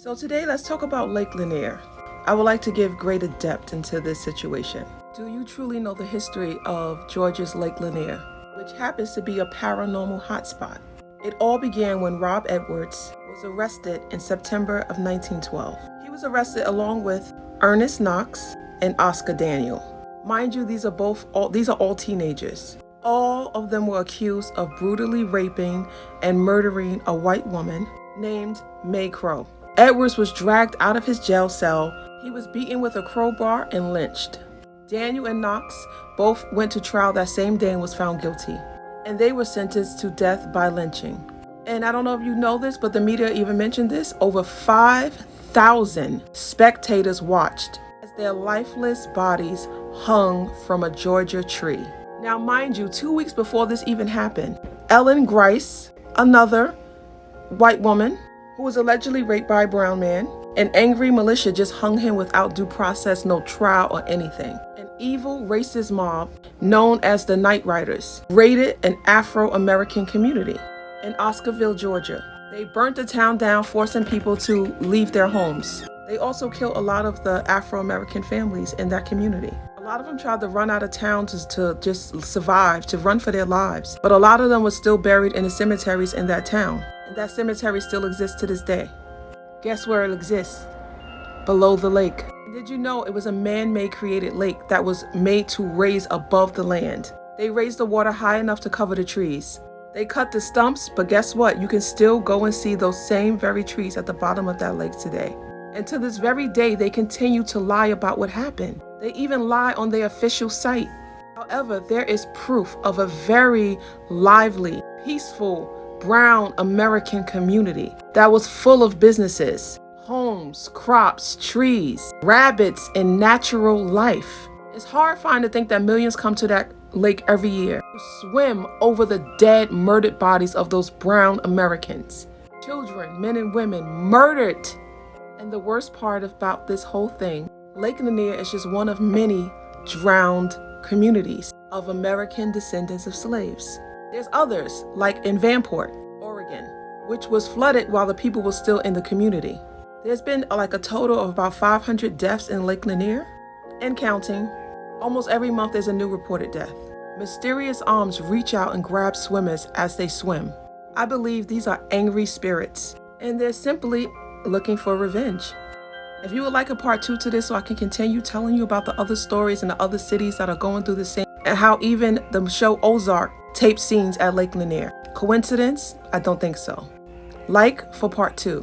So today let's talk about Lake Lanier. I would like to give greater depth into this situation. Do you truly know the history of Georgia's Lake Lanier, which happens to be a paranormal hotspot? It all began when Rob Edwards was arrested in September of 1912. He was arrested along with Ernest Knox and Oscar Daniel. Mind you, these are all teenagers. All of them were accused of brutally raping and murdering a white woman named May Crow. Edwards was dragged out of his jail cell. He was beaten with a crowbar and lynched. Daniel and Knox both went to trial that same day and was found guilty. And they were sentenced to death by lynching. And I don't know if you know this, but the media even mentioned this. Over 5,000 spectators watched as their lifeless bodies hung from a Georgia tree. Now, mind you, 2 weeks before this even happened, Ellen Grice, another white woman who was allegedly raped by a brown man, an angry militia just hung him without due process, no trial or anything. An evil racist mob known as the Night Riders raided an Afro-American community in Oscarville, Georgia. They burnt the town down, forcing people to leave their homes. They also killed a lot of the Afro-American families in that community. A lot of them tried to run out of town to just survive, to run for their lives. But a lot of them were still buried in the cemeteries in that town. And that cemetery still exists to this day. Guess where it exists? Below the lake. Did you know it was a man-made created lake that was made to raise above the land? They raised the water high enough to cover the trees. They cut the stumps, but guess what? You can still go and see those same very trees at the bottom of that lake today. And to this very day, they continue to lie about what happened. They even lie on their official site. However, there is proof of a very lively, peaceful, brown American community that was full of businesses, homes, crops, trees, rabbits, and natural life. It's horrifying to think that millions come to that lake every year to swim over the dead, murdered bodies of those brown Americans. Children, men and women murdered. And the worst part about this whole thing, Lake Lanier is just one of many drowned communities of American descendants of slaves. There's others, like in Vanport, Oregon, which was flooded while the people were still in the community. There's been like a total of about 500 deaths in Lake Lanier and counting. Almost every month there's a new reported death. Mysterious arms reach out and grab swimmers as they swim. I believe these are angry spirits, and they're simply looking for revenge. If you would like a part 2 to this so I can continue telling you about the other stories and the other cities that are going through the same, and how even the show Ozark taped scenes at Lake Lanier. Coincidence? I don't think so. Like for part 2.